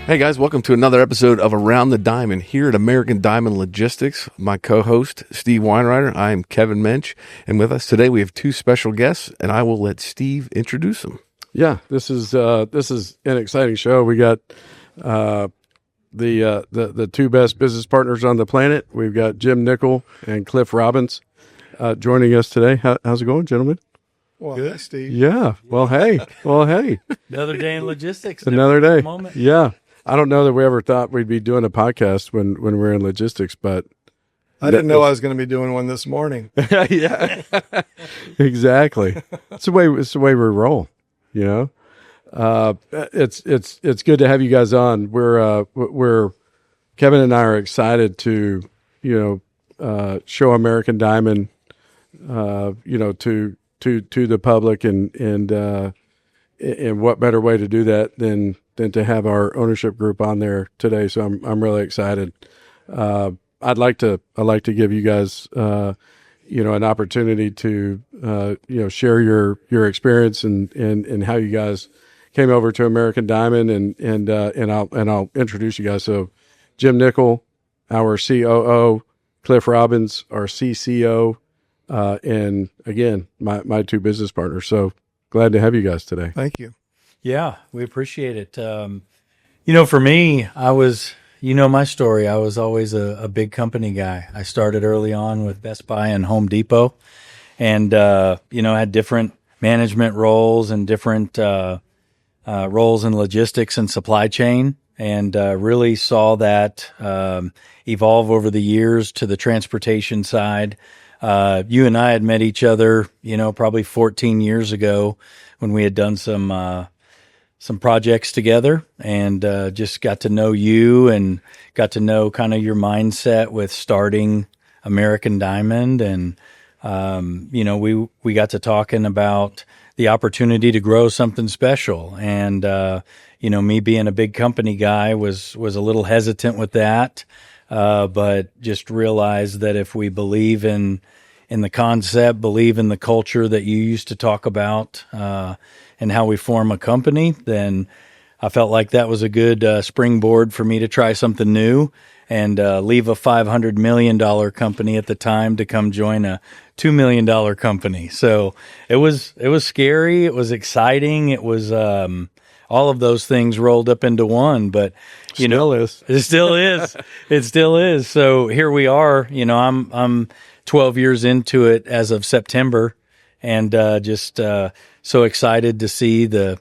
Hey guys, welcome to another episode of Around the Diamond here at American Diamond Logistics. My co-host, Steve Wineriter. I am Kevin Mench, and with us today we have two special guests, and I will let Steve introduce them. Yeah, this is an exciting show. We got the two best business partners on the planet. We've got Jim Nichol and Cliff Robbins joining us today. How's it going, gentlemen? Well, good, Steve. Yeah. Well, hey. Another day in logistics. Another day. Moment. Yeah. I don't know that we ever thought we'd be doing a podcast when we're in logistics, but I didn't know I was going to be doing one this morning. Yeah, exactly. It's the way we roll. You know, it's good to have you guys on. We're Kevin and I are excited to show American Diamond to the public, and what better way to do that than to have our ownership group on there today. So I'm really excited. I'd like to give you guys an opportunity to share your experience and how you guys came over to American Diamond, and I'll introduce you guys. So Jim Nichol, our COO, Cliff Robbins, our CCO, and again my two business partners. So glad to have you guys today. Thank you. Yeah, we appreciate it. For me, I was, my story. I was always a big company guy. I started early on with Best Buy and Home Depot, and had different management roles and different roles in logistics and supply chain, and really saw that evolve over the years to the transportation side. You and I had met each other, probably 14 years ago when we had done some projects together, and just got to know you and got to know kind of your mindset with starting American Diamond. And, we got to talking about the opportunity to grow something special. And, me being a big company guy was a little hesitant with that. But just realized that if we believe in the concept, believe in the culture that you used to talk about, and how we form a company, then I felt like that was a good springboard for me to try something new and leave a $500 million company at the time to come join a $2 million company. So it was scary. It was exciting. It was all of those things rolled up into one, but it still is. It still is. So here we are. I'm 12 years into it as of September, and just so excited to see the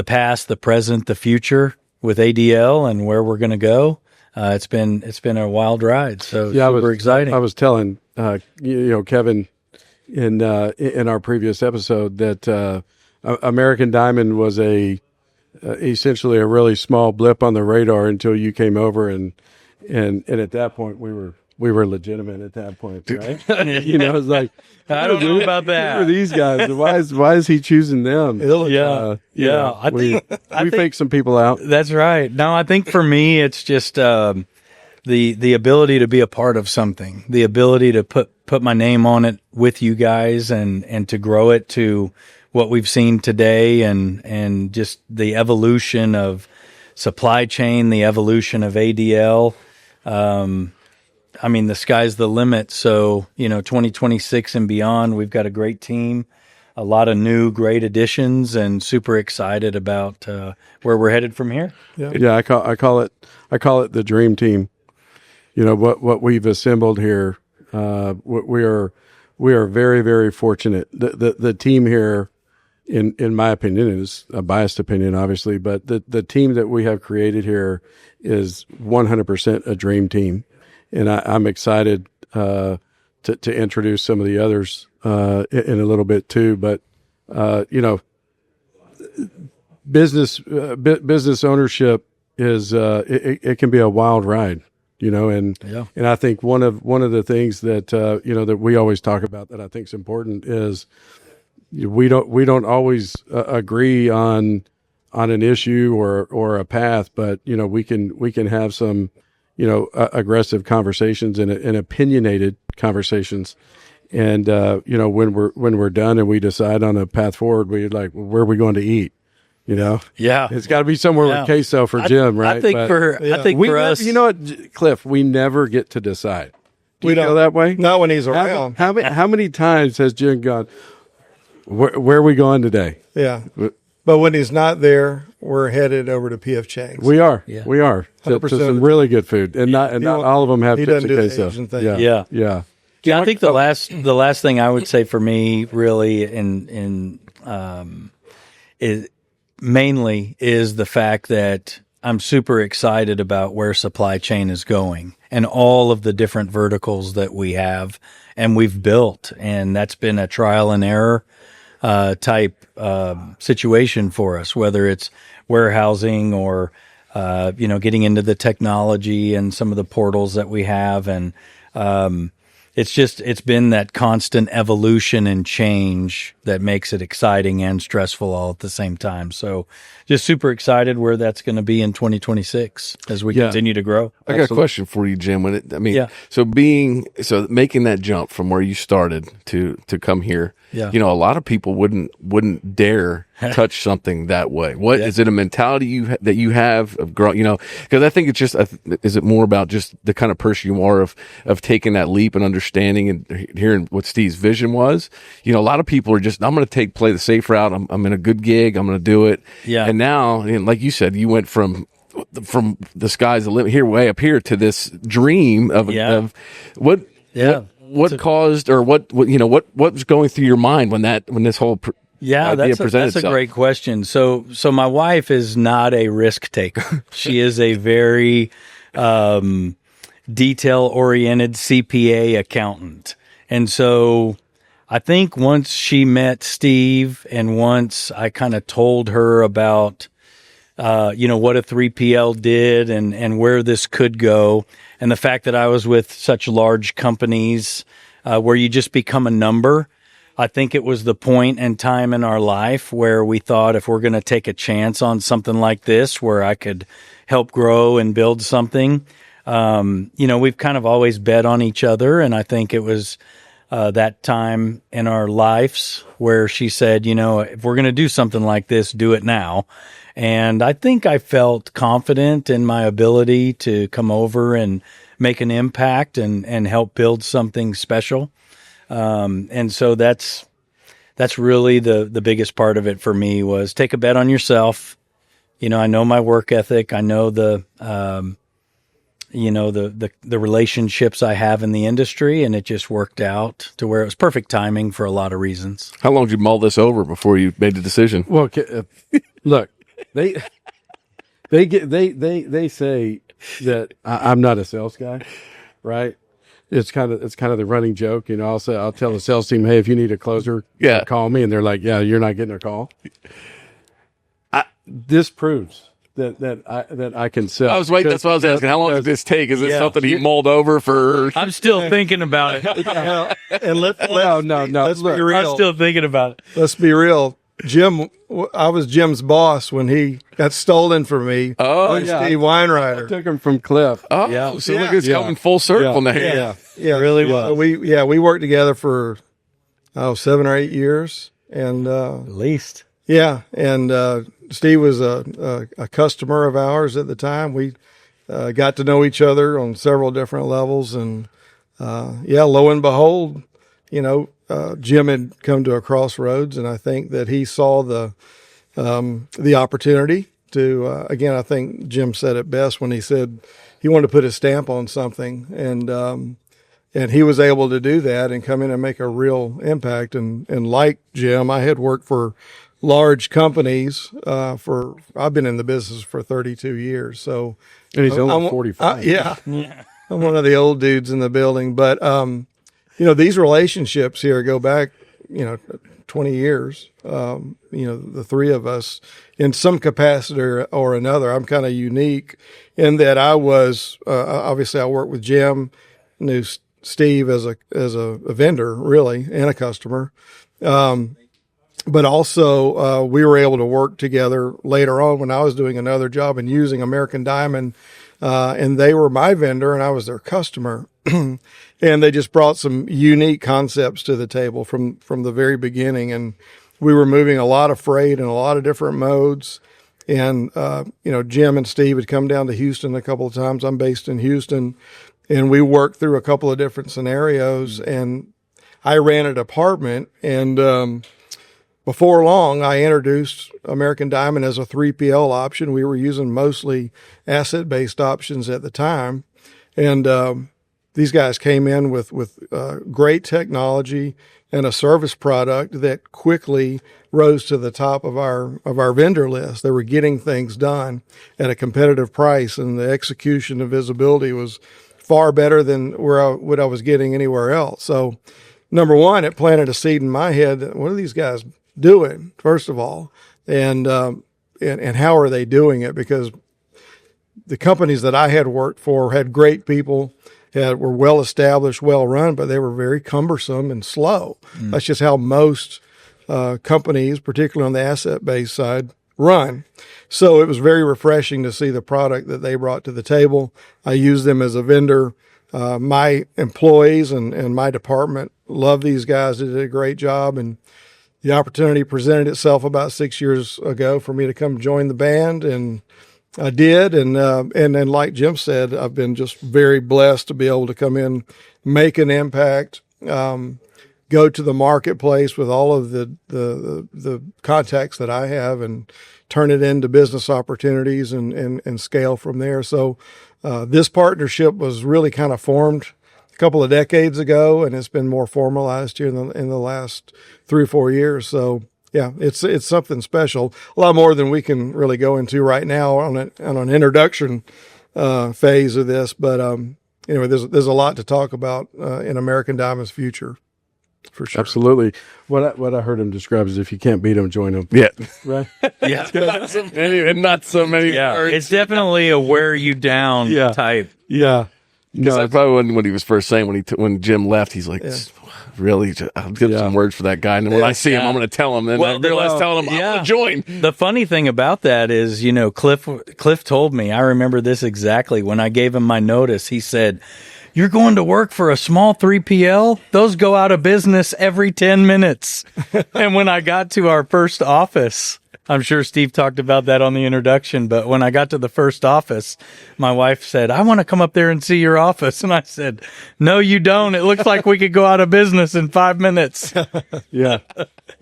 past, the present, the future with ADL and where we're going to go. It's been a wild ride. So yeah, super exciting. I was telling Kevin in our previous episode that American Diamond was essentially a really small blip on the radar until you came over, and at that point we were legitimate at that point, right? It's like, I don't know about that. Who are these guys? Why is he choosing them? I think we faked some people out. That's right. No, I think for me, it's just the ability to be a part of something, the ability to put my name on it with you guys, and to grow it to what we've seen today, and just the evolution of supply chain, the evolution of ADL. The sky's the limit. So, 2026 and beyond, we've got a great team, a lot of new great additions, and super excited about where we're headed from here. Yeah, I call it the dream team. What we've assembled here. We are very, very fortunate. The team here, in my opinion, is a biased opinion, obviously, but the team that we have created here is 100% a dream team. And I'm excited to introduce some of the others in a little bit too. But business ownership is it can be a wild ride, and I think one of the things that that we always talk about that I think is important is we don't always agree on an issue or a path, but we can have some aggressive conversations and opinionated conversations. And, when we're done and we decide on a path forward, we're like, where are we going to eat? You know, Yeah. it's got to be somewhere Yeah. with queso for Jim, right? I think But I think for us, you know what, Cliff, we never get to decide. Do We you don't feel that way? Not when he's around. How many times has Jim gone? Where are we going today? Yeah. But when he's not there, we're headed over to P.F. Chang's. We are. Yeah. We are. To 100% some really good food, and not won't- all of them have he chips doesn't and do the queso. Asian thing. Yeah. Yeah. Yeah. Yeah, I think the last thing I would say for me really is mainly is the fact that I'm super excited about where supply chain is going and all of the different verticals that we have and we've built, and that's been a trial and error type situation for us, whether it's warehousing or getting into the technology and some of the portals that we have, and it's been that constant evolution and change that makes it exciting and stressful all at the same time. So just super excited where that's going to be in 2026 as we continue to grow. I got a question for you, Jim. Yeah. So making that jump from where you started to come here, Yeah. a lot of people wouldn't dare touch something that way. What is it? A mentality that you have of growing? Because I think it's just, is it more about just the kind of person you are of taking that leap and understanding and hearing what Steve's vision was? A lot of people are just, I'm going to play the safe route. I'm in a good gig. I'm going to do it. Yeah. And now, like you said, you went from the sky's the limit here, way up here, to this dream of what. Yeah. What caused, or what was going through your mind when this whole idea presented that's itself? a great question. So my wife is not a risk taker. She is a very detail oriented CPA accountant, and so I think once she met Steve, and once I kind of told her about what a 3PL did and where this could go, and the fact that I was with such large companies where you just become a number. I think it was the point and time in our life where we thought, if we're going to take a chance on something like this, where I could help grow and build something, we've kind of always bet on each other. And I think it was that time in our lives where she said, if we're going to do something like this, do it now. And I think I felt confident in my ability to come over and make an impact and help build something special. And so that's really the biggest part of it for me, was take a bet on yourself. I know my work ethic. I know the relationships I have in the industry, and it just worked out to where it was perfect timing for a lot of reasons. How long did you mull this over before you made the decision? Well, look, they say that I'm not a sales guy, right? It's kind of the running joke, I'll tell the sales team, hey, if you need a closer, call me, and they're like, yeah, you're not getting a call. This proves that I can sell. I was waiting. That's what I was asking. How long did this take? Is it something he mulled over for? I'm still thinking about it. And let's be real. I'm still thinking about it. Let's be real. Jim, I was Jim's boss when he got stolen from me. Oh, Steve Wineriter. Took him from Cliff. Oh, Yeah. so look, it's coming full circle now. Yeah, Really was. We worked together for 7 or 8 years, and At least. Steve was a customer of ours at the time. We got to know each other on several different levels, and lo and behold, Jim had come to a crossroads, and I think that he saw the opportunity to. Again, I think Jim said it best when he said he wanted to put his stamp on something, and he was able to do that and come in and make a real impact. And like Jim, I had worked for large companies I've been in the business for 32 years. So, And he's only 45. I'm one of the old dudes in the building, but, these relationships here go back, 20 years. The three of us in some capacity or another. I'm kind of unique in that I was, obviously I worked with Jim, knew Steve as a vendor really, and a customer. But also, we were able to work together later on when I was doing another job and using American Diamond, and they were my vendor and I was their customer. And they just brought some unique concepts to the table from the very beginning. And we were moving a lot of freight in a lot of different modes. And, Jim and Steve had come down to Houston a couple of times. I'm based in Houston, and we worked through a couple of different scenarios. And I ran a department, and before long, I introduced American Diamond as a 3PL option. We were using mostly asset-based options at the time. And these guys came in with great technology and a service product that quickly rose to the top of our vendor list. They were getting things done at a competitive price, and the execution and visibility was far better than what I was getting anywhere else. So, number one, it planted a seed in my head that what are these guys doing, first of all, and how are they doing it? Because the companies that I had worked for had great people, were well established, well run, but they were very cumbersome and slow. That's just how most companies, particularly on the asset-based side, run. So it was very refreshing to see the product that they brought to the table. I used them as a vendor. My employees and my department love these guys. They did a great job, and the opportunity presented itself about 6 years ago for me to come join the band, and I did. And then, like Jim said, I've been just very blessed to be able to come in, make an impact, go to the marketplace with all of the contacts that I have, and turn it into business opportunities and scale from there. So this partnership was really kind of formed a couple of decades ago, and it's been more formalized here in the last 3 or 4 years. So yeah, it's something special, a lot more than we can really go into right now on an introduction phase of this. But anyway, there's a lot to talk about in American Diamond's future. For sure. Absolutely. What I heard him describe is if you can't beat them, join them. Yeah. Right? Yeah. Not so many Yeah. words. It's definitely a wear you down type. Yeah. Because I probably wasn't what he was first saying when Jim left. He's like, really? I'll give some words for that guy. And then when I see him, I'm going to tell him. And I realized telling him, I'm going to join. The funny thing about that is, Cliff told me, I remember this exactly. When I gave him my notice, he said, "You're going to work for a small 3PL? Those go out of business every 10 minutes. And when I got to our first office, I'm sure Steve talked about that on the introduction, but when I got to the first office, my wife said, "I want to come up there and see your office." And I said, "No, you don't. It looks like we could go out of business in 5 minutes." Yeah.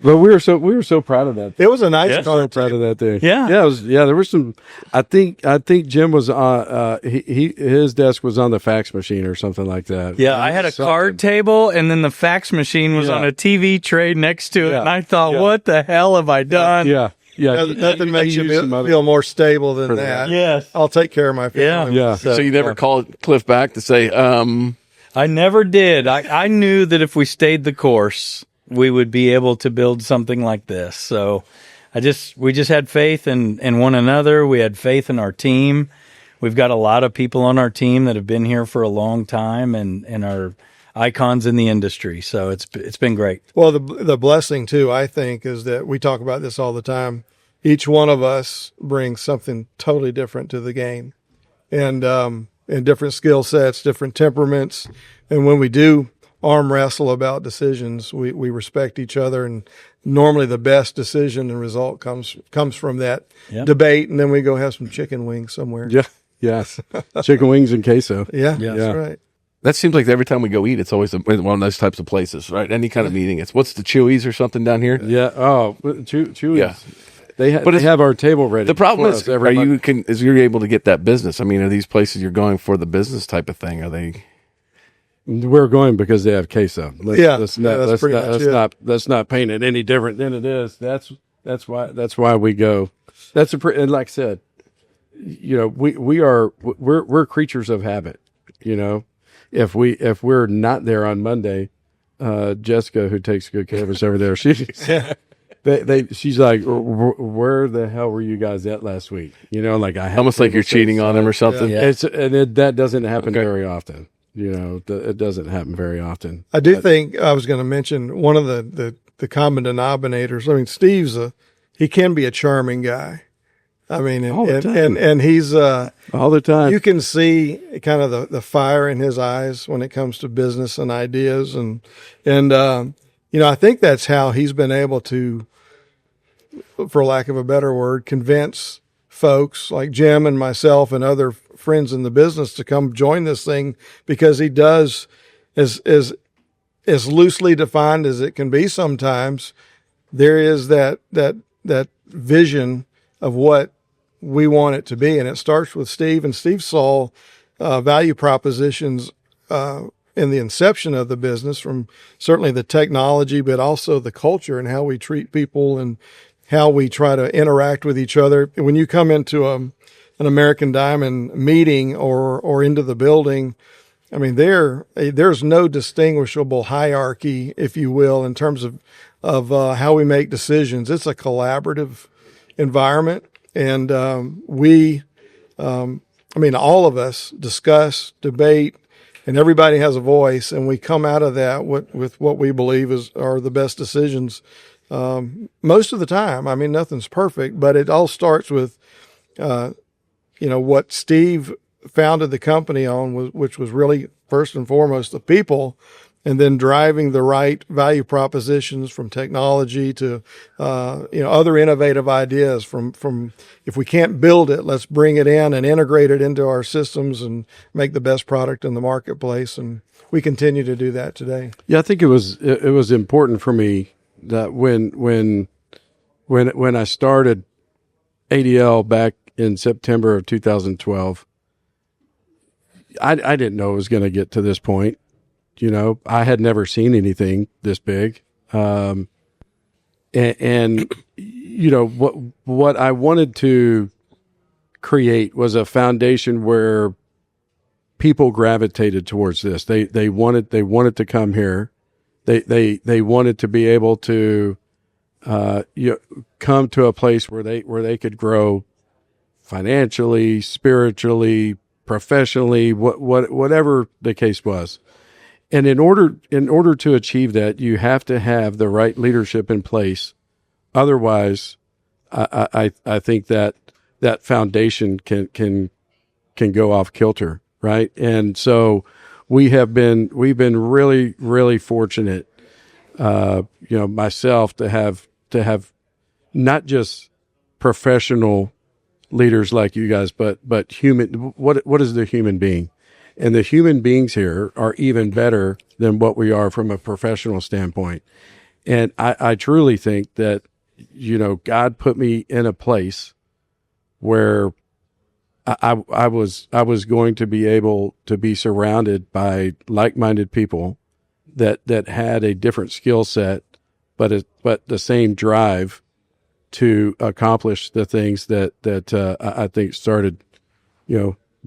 But we were so proud of that. It was a nice car. So proud of that thing. Yeah. Yeah. There was some, I think Jim was on, his desk was on the fax machine or something like that. Yeah. I had a card table, and then the fax machine was on a TV tray next to it. And I thought, what the hell have I done? Yeah. Yeah. Nothing makes you feel more stable than that. Yes. I'll take care of my family. Yeah. So you never called Cliff back to say, I never did. I knew that if we stayed the course, we would be able to build something like this. So we just had faith in one another. We had faith in our team. We've got a lot of people on our team that have been here for a long time and are icons in the industry. So it's been great. Well, the blessing too, I think, is that we talk about this all the time. Each one of us brings something totally different to the game, and different skill sets, different temperaments. And when we do arm wrestle about decisions, we respect each other, and normally the best decision and result comes from that debate, and then we go have some chicken wings somewhere. Yeah. Yes. Chicken wings and queso. Yeah. That's right. that seems like every time we go eat, it's always one of those types of places, right? Any kind of meeting. What's the Chewy's or something down here? Yeah. Oh, Chewy's. Yeah. They have our table ready. The problem is, everybody. you're able to get that business? I mean, are these places you're going for the business type of thing? Are they? We're going because they have queso. Let's not paint it any different than it is. That's why we go. And like I said, we're creatures of habit. If we're not there on Monday, Jessica, who takes good care of us over there, she's like, where the hell were you guys at last week? Almost like you're cheating on them or something. Yeah. That doesn't happen very often. It doesn't happen very often. I do think I was going to mention one of the common denominators. I mean, Steve's he can be a charming guy. I mean, and he's all the time. You can see kind of the fire in his eyes when it comes to business and ideas, and I think that's how he's been able to for lack of a better word, convince folks like Jim and myself and other friends in the business to come join this thing, because he does, as loosely defined as it can be sometimes, there is that vision of what we want it to be. And it starts with Steve, and Steve saw value propositions in the inception of the business, from certainly the technology, but also the culture and how we treat people and how we try to interact with each other. When you come into an American Diamond meeting or into the building, I mean, there's no distinguishable hierarchy, if you will, in terms of how we make decisions. It's a collaborative environment, and all of us discuss, debate, and everybody has a voice, and we come out of that with what we believe are the best decisions. Most of the time, I mean, nothing's perfect, but it all starts with, what Steve founded the company on, which was really first and foremost the people, and then driving the right value propositions, from technology to, other innovative ideas from if we can't build it, let's bring it in and integrate it into our systems and make the best product in the marketplace. And we continue to do that today. Yeah, I think it was important for me that when I started ADL back in September of 2012, I didn't know it was going to get to this point. I had never seen anything this big. And what I wanted to create was a foundation where people gravitated towards this. They wanted to come here. They wanted to be able to, come to a place where they could grow financially, spiritually, professionally, whatever the case was. And in order to achieve that, you have to have the right leadership in place. Otherwise, I think that foundation can go off kilter, right? And so we've been really, really fortunate, myself to have not just professional leaders like you guys, but human. What is the human being? And the human beings here are even better than what we are from a professional standpoint. And I truly think that, God put me in a place where I was going to be able to be surrounded by like-minded people that had a different skill set, but the same drive to accomplish the things that I think started,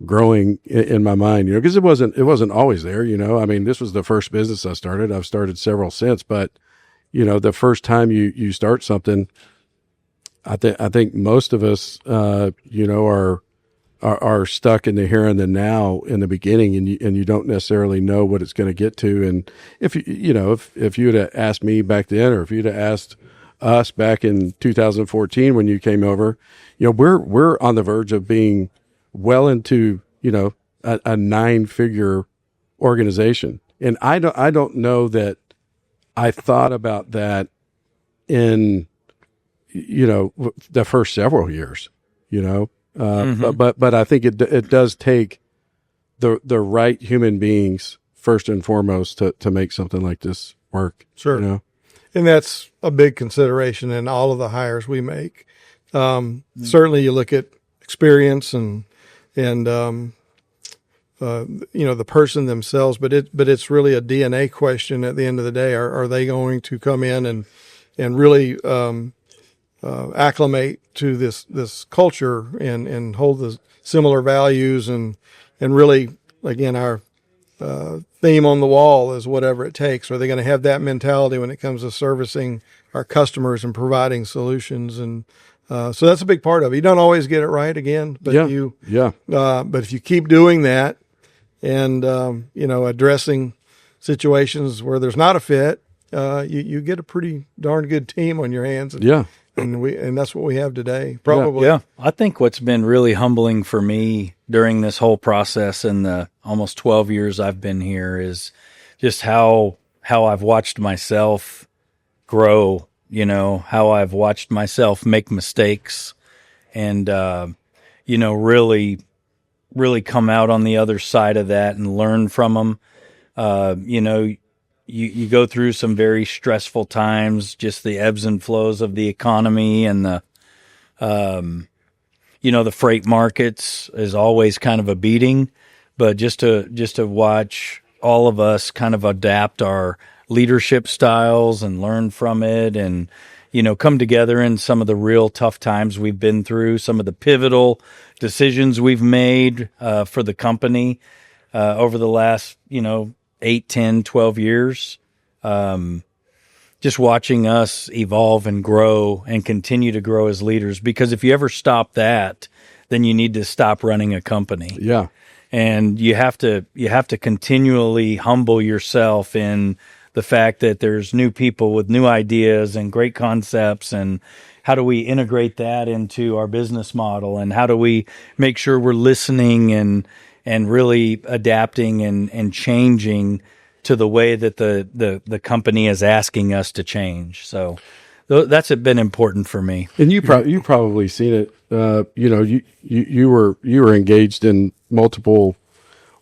growing in my mind, because it wasn't always there. I mean, this was the first business I started. I've started several since, but the first time you start something, I think most of us, are stuck in the here and the now in the beginning, and you don't necessarily know what it's going to get to. And if you'd have asked me back then, or if you'd have asked us back in 2014 when you came over, we're on the verge of being well into, a 9-figure organization. And I don't know that I thought about that in, the first several years, but I think it does take the right human beings first and foremost to make something like this work. Sure. And that's a big consideration in all of the hires we make. Certainly you look at experience and the person themselves, but it's really a DNA question at the end of the day. Are they going to come in and really acclimate to this culture and hold the similar values and really, again, our theme on the wall is whatever it takes. Are they going to have that mentality when it comes to servicing our customers and providing solutions? And so that's a big part of it. You don't always get it right again, but but if you keep doing that and, addressing situations where there's not a fit, you get a pretty darn good team on your hands. And that's what we have today, probably. Yeah. I think what's been really humbling for me during this whole process in the almost 12 years I've been here is just how I've watched myself grow how I've watched myself make mistakes and, really, really come out on the other side of that and learn from them. You go through some very stressful times, just the ebbs and flows of the economy and the freight markets is always kind of a beating, but just to watch all of us kind of adapt our leadership styles and learn from it and, come together in some of the real tough times we've been through, some of the pivotal decisions we've made for the company over the last, 8, 10, 12 years. Just watching us evolve and grow and continue to grow as leaders. Because if you ever stop that, then you need to stop running a company. Yeah. And you have to continually humble yourself in the fact that there's new people with new ideas and great concepts, and how do we integrate that into our business model, and how do we make sure we're listening and really adapting and changing to the way that the company is asking us to change. So that's been important for me. And you probably seen it. You were engaged in multiple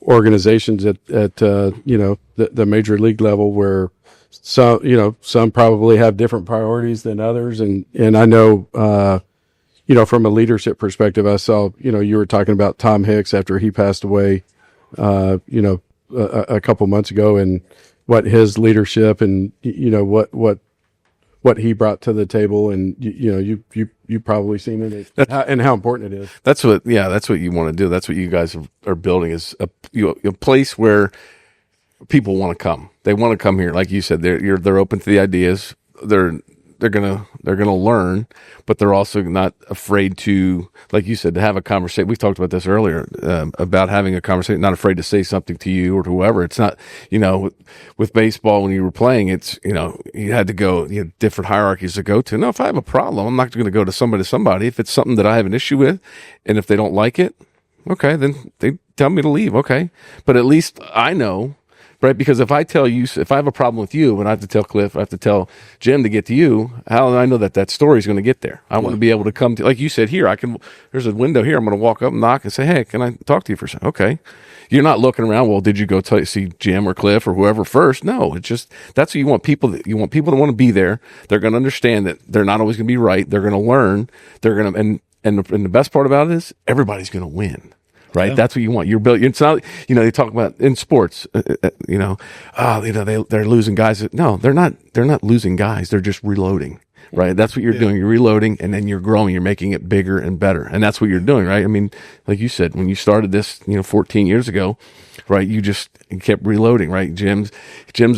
organizations at the major league level, where some probably have different priorities than others, and I know from a leadership perspective, I saw you were talking about Tom Hicks after he passed away a couple months ago, and what his leadership and what he brought to the table, and you probably seen it and how important it is. That's what you want to do. That's what you guys are building, is a place where people want to come. They want to come here. Like you said, they're open to the ideas. They're gonna learn, but they're also not afraid to, like you said, to have a conversation. We talked about this earlier about having a conversation. Not afraid to say something to you or to whoever. It's not, with baseball when you were playing, it's you had to go, different hierarchies to go to. No, if I have a problem, I'm not going to go to somebody. If it's something that I have an issue with, and if they don't like it, okay, then they tell me to leave. Okay, but at least I know. Right, because if I have a problem with you, and I have to tell Cliff, I have to tell Jim to get to you, how do I know that story is going to get there? I want to be able to come to, like you said, there's a window here. I'm going to walk up and knock and say, hey, can I talk to you for a second? Okay. You're not looking around, well, did you go see Jim or Cliff or whoever first? No, it's just, that's what you want people to want to be there. They're going to understand that they're not always going to be right. They're going to learn. They're going to, and the best part about it is everybody's going to win. Right. Yeah. That's what you want. You're built. It's not, they talk about in sports, they're losing guys. No, they're not losing guys. They're just reloading. Right. That's what you're doing. You're reloading, and then you're growing. You're making it bigger and better. And that's what you're doing. Right. I mean, like you said, when you started this, 14 years ago, right, you kept reloading. Right. Jim's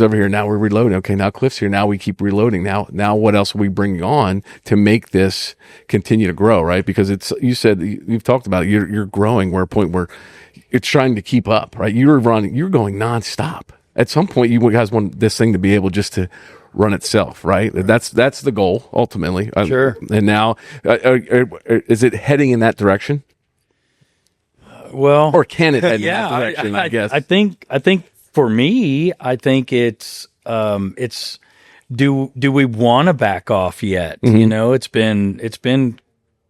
over here. Now we're reloading. Okay. Now Cliff's here. Now we keep reloading. Now what else are we bringing on to make this continue to grow? Right. Because you've talked about it. You're growing. We're at a point where it's trying to keep up. Right. You're going nonstop. At some point, you guys want this thing to be able just to run itself, right? That's the goal ultimately. Sure. And now, is it heading in that direction? Well, or can it head in that direction? I guess. I think for me, I think it's do we want to back off yet? Mm-hmm. It's been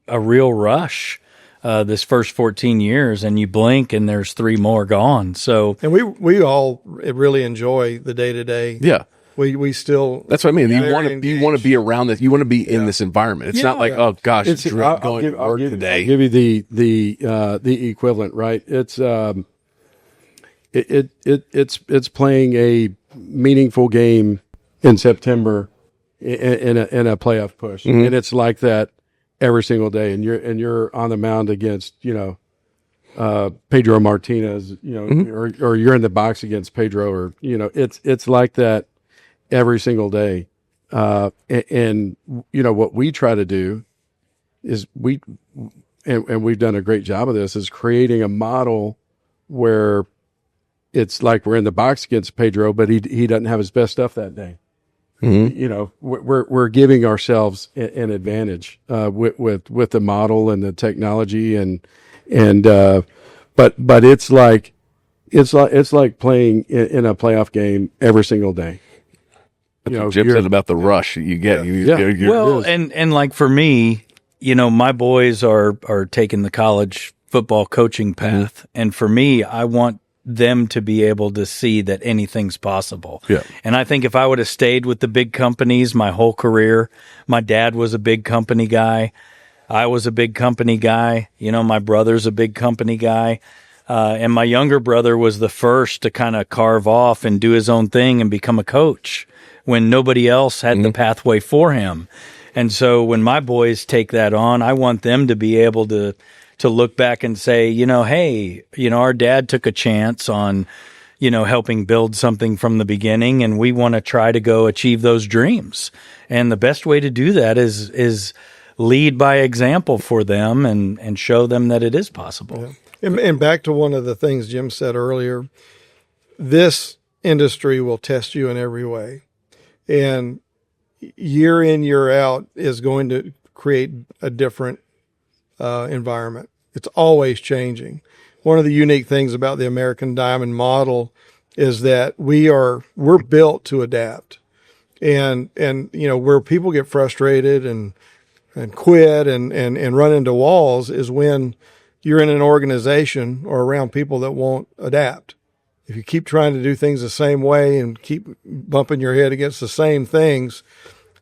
a real rush. This first 14 years, and you blink and there's 3 more gone. So, and we all really enjoy the day to day. Yeah. We still. That's what I mean. You want to be around this. You want to be in this environment. It's not like, oh gosh, it's going to work today. I'll give you the equivalent, right? It's it's playing a meaningful game in September in a playoff push, mm-hmm. and it's like that every single day. And you're on the mound against Pedro Martinez, mm-hmm. or you're in the box against Pedro, or it's like that every single day. And what we try to do is and we've done a great job of this, is creating a model where it's like we're in the box against Pedro, but he doesn't have his best stuff that day. Mm-hmm. We're giving ourselves an advantage with the model and the technology but it's like playing in a playoff game every single day. Jim said about the rush you get. Well, and like for me, my boys are taking the college football coaching path, and for me, I want them to be able to see that anything's possible. Yeah. And I think if I would have stayed with the big companies my whole career, my dad was a big company guy. I was a big company guy. My brother's a big company guy. And my younger brother was the first to kind of carve off and do his own thing and become a coach when nobody else had the pathway for him. And so when my boys take that on, I want them to be able to look back and say, hey, our dad took a chance on, helping build something from the beginning, and we want to try to go achieve those dreams. And the best way to do that is lead by example for them and show them that it is possible. Yeah. And back to one of the things Jim said earlier, this industry will test you in every way. And year in, year out is going to create a different environment. It's always changing. One of the unique things about the American Diamond model is that we're built to adapt. And where people get frustrated and quit and run into walls is when you're in an organization or around people that won't adapt. If you keep trying to do things the same way and keep bumping your head against the same things,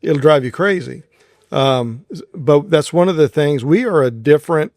it'll drive you crazy. But that's one of the things. We are a different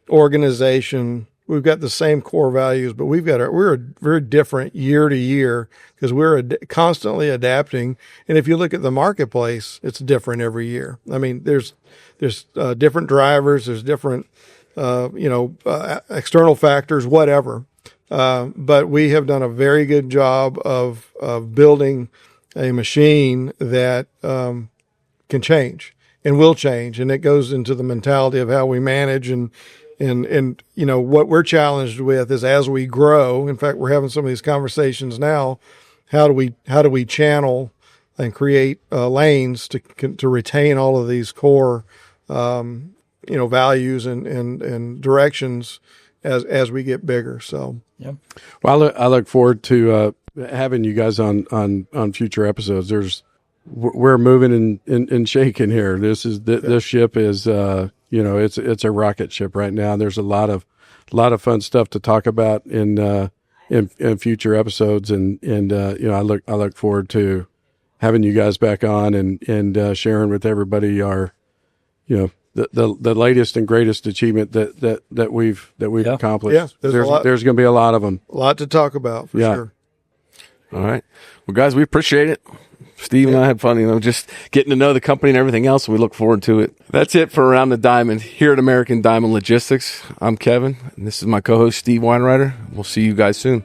organization. We've got the same core values, but we're very different year to year because we're constantly adapting. And if you look at the marketplace, it's different every year. I mean, there's different drivers, there's different, external factors, whatever. But we have done a very good job of building a machine that can change and will change, and it goes into the mentality of how we manage and what we're challenged with is as we grow. In fact, we're having some of these conversations now. How do we channel and create lanes to retain all of these core values and directions as we get bigger. So yeah. Well, I look forward to having you guys on future episodes. We're moving and shaking here. This ship is it's a rocket ship right now. There's a lot of fun stuff to talk about in future episodes, and I look forward to having you guys back on and sharing with everybody our the latest and greatest achievement that we've accomplished. Yeah, there's going to be a lot of them. A lot to talk about for sure. All right. Well, guys, we appreciate it. Steve and I had fun, just getting to know the company and everything else. We look forward to it. That's it for Around the Diamond here at American Diamond Logistics. I'm Kevin, and this is my co-host, Steve Wineriter. We'll see you guys soon.